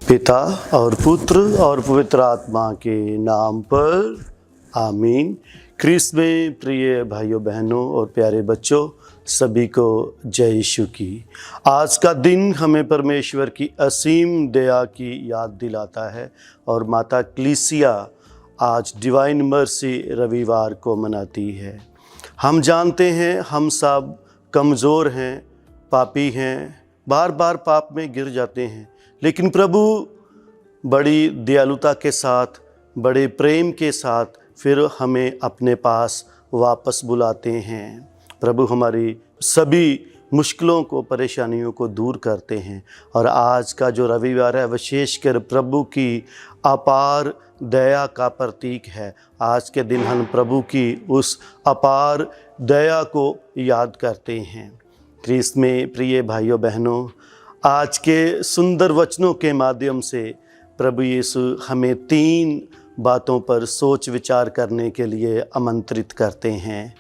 पिता और पुत्र और पवित्र आत्मा के नाम पर आमीन। क्रिस्त में प्रिय भाइयों बहनों और प्यारे बच्चों, सभी को जय यीशु की। आज का दिन हमें परमेश्वर की असीम दया की याद दिलाता है और माता क्लीसिया आज डिवाइन मर्सी रविवार को मनाती है। हम जानते हैं हम सब कमज़ोर हैं, पापी हैं, बार बार पाप में गिर जाते हैं, लेकिन प्रभु बड़ी दयालुता के साथ, बड़े प्रेम के साथ फिर हमें अपने पास वापस बुलाते हैं। प्रभु हमारी सभी मुश्किलों को, परेशानियों को दूर करते हैं। और आज का जो रविवार है विशेषकर प्रभु की अपार दया का प्रतीक है। आज के दिन हम प्रभु की उस अपार दया को याद करते हैं। क्रिस्त में प्रिय भाइयों बहनों, आज के सुंदर वचनों के माध्यम से प्रभु यीशु हमें 3 बातों पर सोच विचार करने के लिए आमंत्रित करते हैं।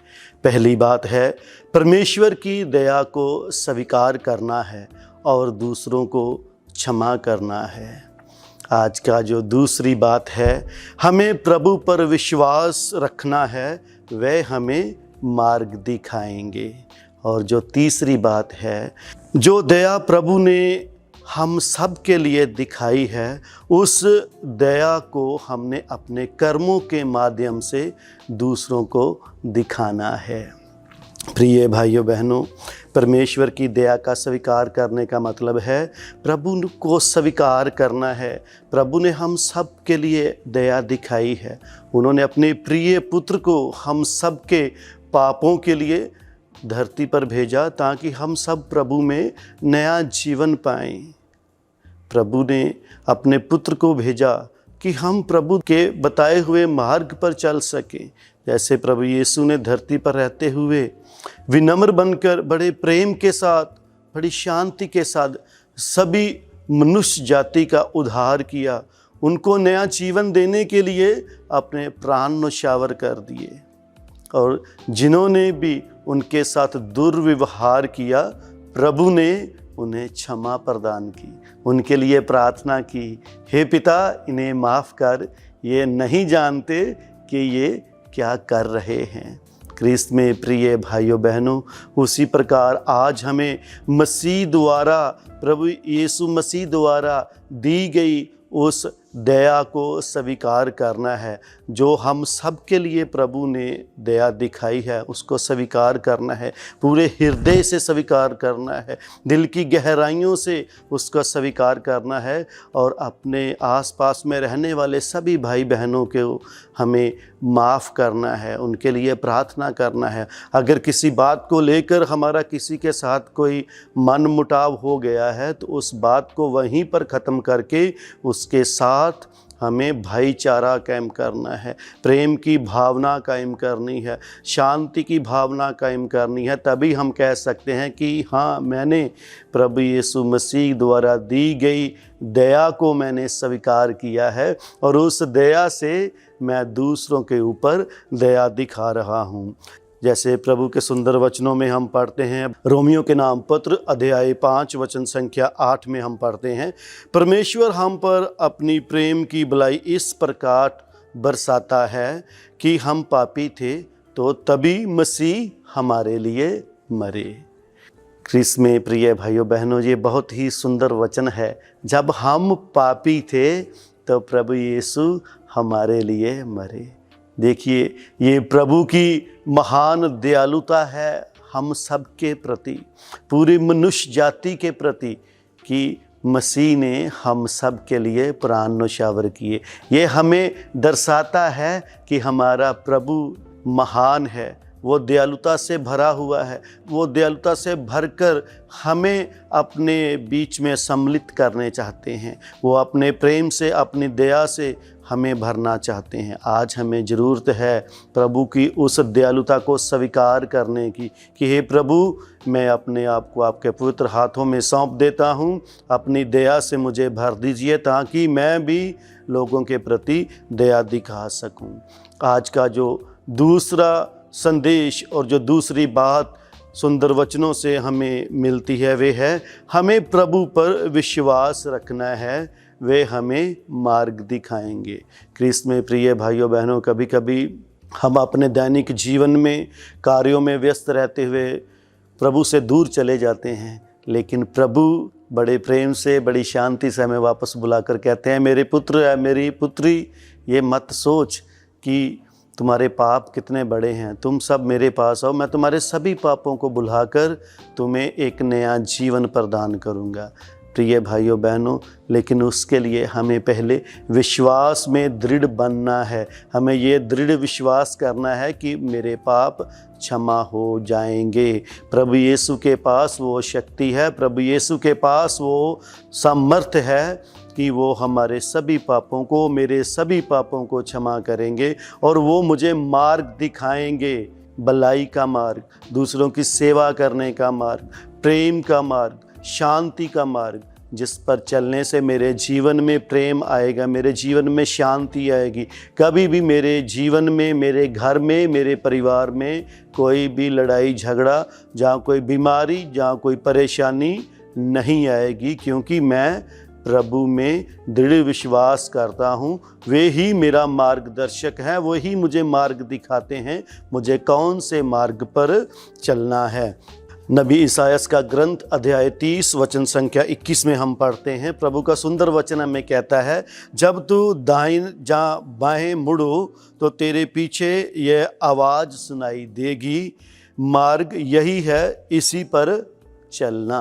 पहली बात है परमेश्वर की दया को स्वीकार करना है और दूसरों को क्षमा करना है। आज का जो दूसरी बात है, हमें प्रभु पर विश्वास रखना है, वह हमें मार्ग दिखाएंगे। और जो तीसरी बात है, जो दया प्रभु ने हम सब के लिए दिखाई है, उस दया को हमने अपने कर्मों के माध्यम से दूसरों को दिखाना है। प्रिय भाइयों बहनों, परमेश्वर की दया का स्वीकार करने का मतलब है प्रभु को स्वीकार करना है। प्रभु ने हम सब के लिए दया दिखाई है। उन्होंने अपने प्रिय पुत्र को हम सब के पापों के लिए धरती पर भेजा ताकि हम सब प्रभु में नया जीवन पाएं। प्रभु ने अपने पुत्र को भेजा कि हम प्रभु के बताए हुए मार्ग पर चल सकें। जैसे प्रभु यीशु ने धरती पर रहते हुए विनम्र बनकर बड़े प्रेम के साथ, बड़ी शांति के साथ सभी मनुष्य जाति का उद्धार किया, उनको नया जीवन देने के लिए अपने प्राण न्यौछावर कर दिए। और जिन्होंने भी उनके साथ दुर्व्यवहार किया, प्रभु ने उन्हें क्षमा प्रदान की, उनके लिए प्रार्थना की, हे पिता इन्हें माफ़ कर, ये नहीं जानते कि ये क्या कर रहे हैं। क्रिस्त में प्रिय भाइयों बहनों, उसी प्रकार आज हमें मसीह द्वारा, प्रभु यीशु मसीह द्वारा दी गई उस दया को स्वीकार करना है। जो हम सब के लिए प्रभु ने दया दिखाई है, उसको स्वीकार करना है, पूरे हृदय से स्वीकार करना है, दिल की गहराइयों से उसका स्वीकार करना है। और अपने आसपास में रहने वाले सभी भाई बहनों को हमें माफ़ करना है, उनके लिए प्रार्थना करना है। अगर किसी बात को लेकर हमारा किसी के साथ कोई मन मुटाव हो गया है, तो उस बात को वहीं पर ख़त्म करके उसके साथ हमें भाईचारा कायम करना है, प्रेम की भावना कायम करनी है, शांति की भावना कायम करनी है। तभी हम कह सकते हैं कि हाँ, मैंने प्रभु यीशु मसीह द्वारा दी गई दया को मैंने स्वीकार किया है और उस दया से मैं दूसरों के ऊपर दया दिखा रहा हूँ। जैसे प्रभु के सुंदर वचनों में हम पढ़ते हैं, रोमियो के नाम पत्र अध्याय 5 वचन संख्या 8 में हम पढ़ते हैं, परमेश्वर हम पर अपनी प्रेम की भलाई इस प्रकार बरसाता है कि हम पापी थे तो तभी मसीह हमारे लिए मरे। क्रिस्त में प्रिय भाइयों बहनों, ये बहुत ही सुंदर वचन है। जब हम पापी थे तो प्रभु यीशु हमारे लिए मरे। देखिए, ये प्रभु की महान दयालुता है हम सब के प्रति, पूरी मनुष्य जाति के प्रति, कि मसीह ने हम सब के लिए प्राण न्यौछावर किए। ये हमें दर्शाता है कि हमारा प्रभु महान है, वो दयालुता से भरा हुआ है, वो दयालुता से भरकर हमें अपने बीच में सम्मिलित करने चाहते हैं। वो अपने प्रेम से, अपनी दया से हमें भरना चाहते हैं। आज हमें ज़रूरत है प्रभु की उस दयालुता को स्वीकार करने की कि हे प्रभु, मैं अपने आप को आपके पवित्र हाथों में सौंप देता हूँ, अपनी दया से मुझे भर दीजिए ताकि मैं भी लोगों के प्रति दया दिखा सकूँ। आज का जो दूसरा संदेश और जो दूसरी बात सुंदर वचनों से हमें मिलती है वे है, हमें प्रभु पर विश्वास रखना है, वे हमें मार्ग दिखाएंगे। क्रिस्त में प्रिय भाइयों बहनों, कभी कभी हम अपने दैनिक जीवन में कार्यों में व्यस्त रहते हुए प्रभु से दूर चले जाते हैं, लेकिन प्रभु बड़े प्रेम से, बड़ी शांति से हमें वापस बुलाकर कहते हैं, मेरे पुत्र या मेरी पुत्री, ये मत सोच कि तुम्हारे पाप कितने बड़े हैं, तुम सब मेरे पास आओ, मैं तुम्हारे सभी पापों को भुलाकर तुम्हें एक नया जीवन प्रदान करूँगा। प्रिय भाइयों बहनों, लेकिन उसके लिए हमें पहले विश्वास में दृढ़ बनना है। हमें ये दृढ़ विश्वास करना है कि मेरे पाप क्षमा हो जाएंगे। प्रभु यीशु के पास वो शक्ति है, प्रभु यीशु के पास वो सामर्थ्य है कि वो हमारे सभी पापों को, मेरे सभी पापों को क्षमा करेंगे और वो मुझे मार्ग दिखाएंगे, भलाई का मार्ग, दूसरों की सेवा करने का मार्ग, प्रेम का मार्ग, शांति का मार्ग, जिस पर चलने से मेरे जीवन में प्रेम आएगा, मेरे जीवन में शांति आएगी। कभी भी मेरे जीवन में, मेरे घर में, मेरे परिवार में कोई भी लड़ाई झगड़ा, जहाँ कोई बीमारी, जहाँ कोई परेशानी नहीं आएगी, क्योंकि मैं प्रभु में दृढ़ विश्वास करता हूँ। वे ही मेरा मार्गदर्शक है, वो ही मुझे मार्ग दिखाते हैं, मुझे कौन से मार्ग पर चलना है। नबी इसायास का ग्रंथ अध्याय 30 वचन संख्या 21 में हम पढ़ते हैं, प्रभु का सुंदर वचन हमें कहता है, जब तू दाएं जा बाएं मुड़ो तो तेरे पीछे यह आवाज़ सुनाई देगी, मार्ग यही है, इसी पर चलना।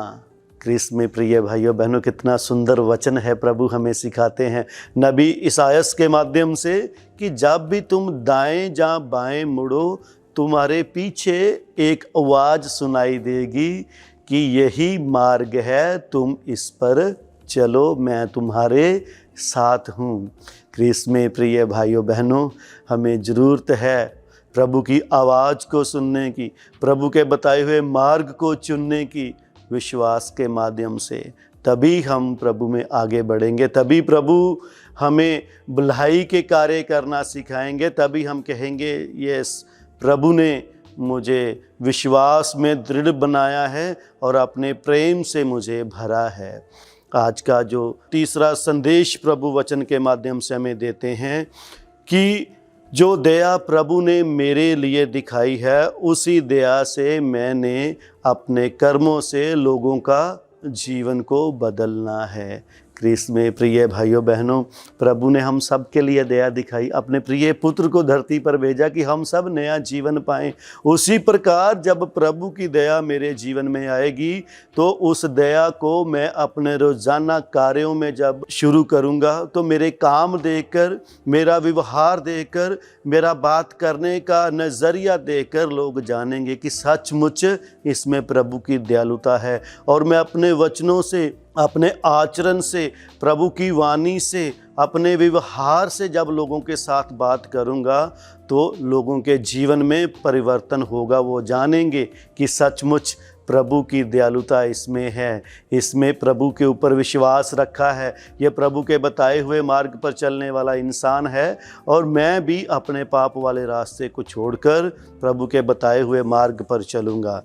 क्रिस्त में प्रिय भाइयों बहनों, कितना सुंदर वचन है प्रभु हमें सिखाते हैं नबी इसायास के माध्यम से कि जब भी तुम दाएं जा बाएं मुड़ो, तुम्हारे पीछे एक आवाज़ सुनाई देगी कि यही मार्ग है, तुम इस पर चलो, मैं तुम्हारे साथ हूँ। क्रिस्त में प्रिय भाइयों बहनों, हमें ज़रूरत है प्रभु की आवाज़ को सुनने की, प्रभु के बताए हुए मार्ग को चुनने की, विश्वास के माध्यम से। तभी हम प्रभु में आगे बढ़ेंगे, तभी प्रभु हमें भलाई के कार्य करना सिखाएंगे, तभी हम कहेंगे यस, प्रभु ने मुझे विश्वास में दृढ़ बनाया है और अपने प्रेम से मुझे भरा है। आज का जो तीसरा संदेश प्रभु वचन के माध्यम से हमें देते हैं कि जो दया प्रभु ने मेरे लिए दिखाई है, उसी दया से मैंने अपने कर्मों से लोगों का जीवन को बदलना है। क्रिस्त में प्रिय भाइयों बहनों, प्रभु ने हम सब के लिए दया दिखाई, अपने प्रिय पुत्र को धरती पर भेजा कि हम सब नया जीवन पाएं। उसी प्रकार जब प्रभु की दया मेरे जीवन में आएगी तो उस दया को मैं अपने रोज़ाना कार्यों में जब शुरू करूंगा तो मेरे काम देखकर, मेरा व्यवहार देखकर, मेरा बात करने का नज़रिया देखकर लोग जानेंगे कि सचमुच इसमें प्रभु की दयालुता है। और मैं अपने वचनों से, अपने आचरण से, प्रभु की वाणी से, अपने व्यवहार से जब लोगों के साथ बात करूंगा तो लोगों के जीवन में परिवर्तन होगा। वो जानेंगे कि सचमुच प्रभु की दयालुता इसमें है, इसमें प्रभु के ऊपर विश्वास रखा है, ये प्रभु के बताए हुए मार्ग पर चलने वाला इंसान है और मैं भी अपने पाप वाले रास्ते को छोड़कर प्रभु के बताए हुए मार्ग पर चलूँगा।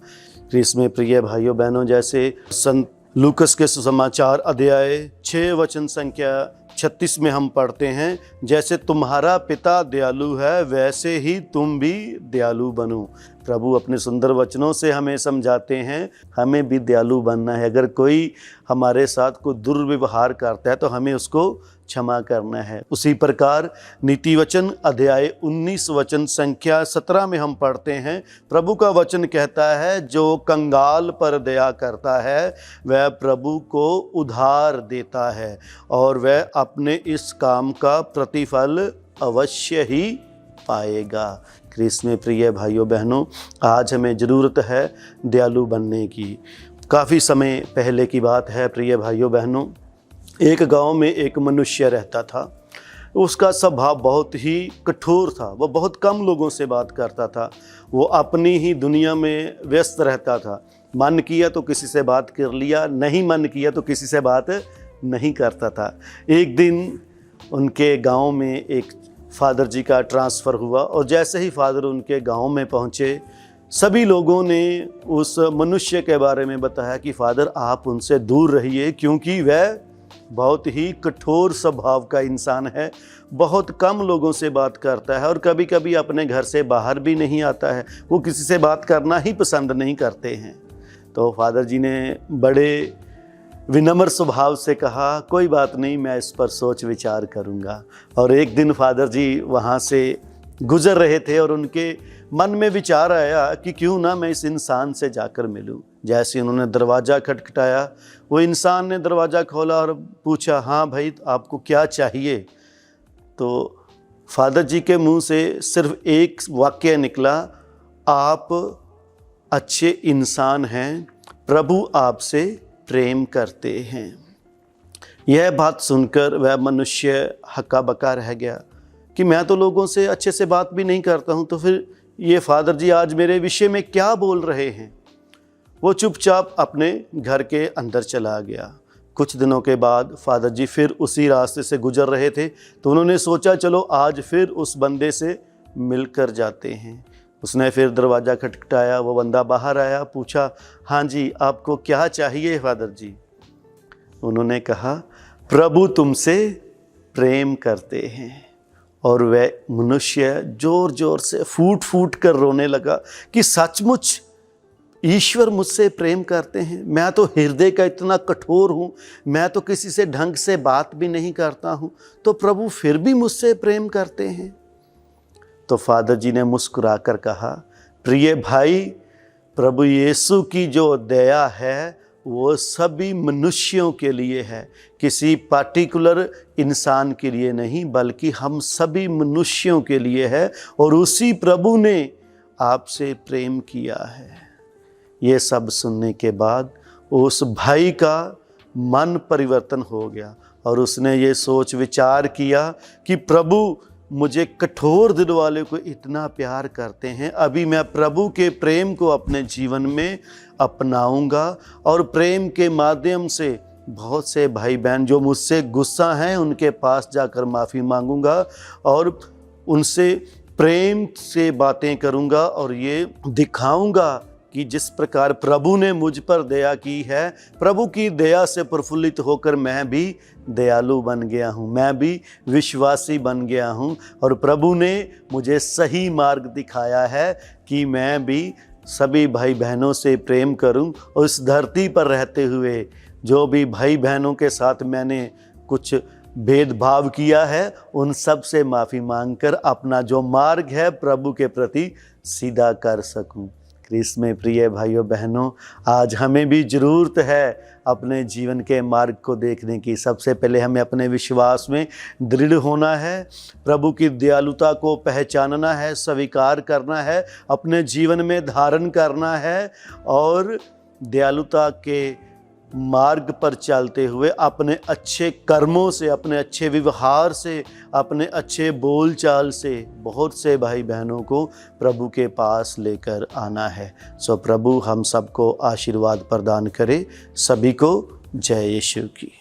इसमें प्रिय भाइयों बहनों, जैसे संत लूकस के सुसमाचार अध्याय 6 वचन संख्या 36 में हम पढ़ते हैं, जैसे तुम्हारा पिता दयालु है वैसे ही तुम भी दयालु बनो। प्रभु अपने सुंदर वचनों से हमें समझाते हैं हमें भी दयालु बनना है। अगर कोई हमारे साथ कोई दुर्व्यवहार करता है तो हमें उसको क्षमा करना है। उसी प्रकार नीति वचन अध्याय 19 वचन संख्या 17 में हम पढ़ते हैं, प्रभु का वचन कहता है, जो कंगाल पर दया करता है वह प्रभु को उधार देता है और वह अपने इस काम का प्रतिफल अवश्य ही पाएगा। क्रिस्त में प्रिय भाइयों बहनों, आज हमें ज़रूरत है दयालु बनने की। काफ़ी समय पहले की बात है प्रिय भाइयों बहनों, एक गांव में एक मनुष्य रहता था। उसका स्वभाव बहुत ही कठोर था, वो बहुत कम लोगों से बात करता था, वो अपनी ही दुनिया में व्यस्त रहता था। मन किया तो किसी से बात कर लिया, नहीं मन किया तो किसी से बात नहीं करता था। एक दिन उनके गांव में एक फादर जी का ट्रांसफ़र हुआ और जैसे ही फादर उनके गांव में पहुंचे सभी लोगों ने उस मनुष्य के बारे में बताया कि फादर आप उनसे दूर रहिए, क्योंकि वह बहुत ही कठोर स्वभाव का इंसान है, बहुत कम लोगों से बात करता है और कभी कभी अपने घर से बाहर भी नहीं आता है, वो किसी से बात करना ही पसंद नहीं करते हैं। तो फादर जी ने बड़े विनम्र स्वभाव से कहा, कोई बात नहीं, मैं इस पर सोच विचार करूंगा। और एक दिन फादर जी वहाँ से गुजर रहे थे और उनके मन में विचार आया कि क्यों ना मैं इस इंसान से जाकर मिलूं। जैसे उन्होंने दरवाज़ा खटखटाया, वो इंसान ने दरवाज़ा खोला और पूछा, हाँ भाई आपको क्या चाहिए। तो फादर जी के मुंह से सिर्फ एक वाक्य निकला, आप अच्छे इंसान हैं, प्रभु आपसे प्रेम करते हैं। यह बात सुनकर वह मनुष्य हक्का बक्का रह गया कि मैं तो लोगों से अच्छे से बात भी नहीं करता हूँ, तो फिर ये फादर जी आज मेरे विषय में क्या बोल रहे हैं। वो चुपचाप अपने घर के अंदर चला गया। कुछ दिनों के बाद फादर जी फिर उसी रास्ते से गुजर रहे थे, तो उन्होंने सोचा चलो आज फिर उस बंदे से मिलकर जाते हैं। उसने फिर दरवाज़ा खटखटाया, वो बंदा बाहर आया, पूछा, हाँ जी आपको क्या चाहिए फादर जी। उन्होंने कहा, प्रभु तुमसे प्रेम करते हैं। और वह मनुष्य जोर जोर से फूट फूट कर रोने लगा कि सचमुच ईश्वर मुझसे प्रेम करते हैं, मैं तो हृदय का इतना कठोर हूँ, मैं तो किसी से ढंग से बात भी नहीं करता हूँ, तो प्रभु फिर भी मुझसे प्रेम करते हैं। तो फादर जी ने मुस्कुरा कर कहा, प्रिय भाई, प्रभु यीशु की जो दया है वो सभी मनुष्यों के लिए है, किसी पार्टिकुलर इंसान के लिए नहीं, बल्कि हम सभी मनुष्यों के लिए है। और उसी प्रभु ने आपसे प्रेम किया है। ये सब सुनने के बाद उस भाई का मन परिवर्तन हो गया और उसने ये सोच विचार किया कि प्रभु मुझे कठोर दिल वाले को इतना प्यार करते हैं, अभी मैं प्रभु के प्रेम को अपने जीवन में अपनाऊंगा और प्रेम के माध्यम से बहुत से भाई बहन जो मुझसे गुस्सा हैं उनके पास जाकर माफ़ी मांगूंगा और उनसे प्रेम से बातें करूंगा और ये दिखाऊंगा कि जिस प्रकार प्रभु ने मुझ पर दया की है, प्रभु की दया से प्रफुल्लित होकर मैं भी दयालु बन गया हूँ, मैं भी विश्वासी बन गया हूँ और प्रभु ने मुझे सही मार्ग दिखाया है कि मैं भी सभी भाई बहनों से प्रेम करूं और इस धरती पर रहते हुए जो भी भाई बहनों के साथ मैंने कुछ भेदभाव किया है उन सब से माफ़ी मांगकर अपना जो मार्ग है प्रभु के प्रति सीधा कर सकूं। क्रिस्त में प्रिय भाइयों बहनों, आज हमें भी ज़रूरत है अपने जीवन के मार्ग को देखने की। सबसे पहले हमें अपने विश्वास में दृढ़ होना है, प्रभु की दयालुता को पहचानना है, स्वीकार करना है, अपने जीवन में धारण करना है और दयालुता के मार्ग पर चलते हुए अपने अच्छे कर्मों से, अपने अच्छे व्यवहार से, अपने अच्छे बोलचाल से बहुत से भाई बहनों को प्रभु के पास लेकर आना है। सो प्रभु हम सबको आशीर्वाद प्रदान करे। सभी को जय यीशु की।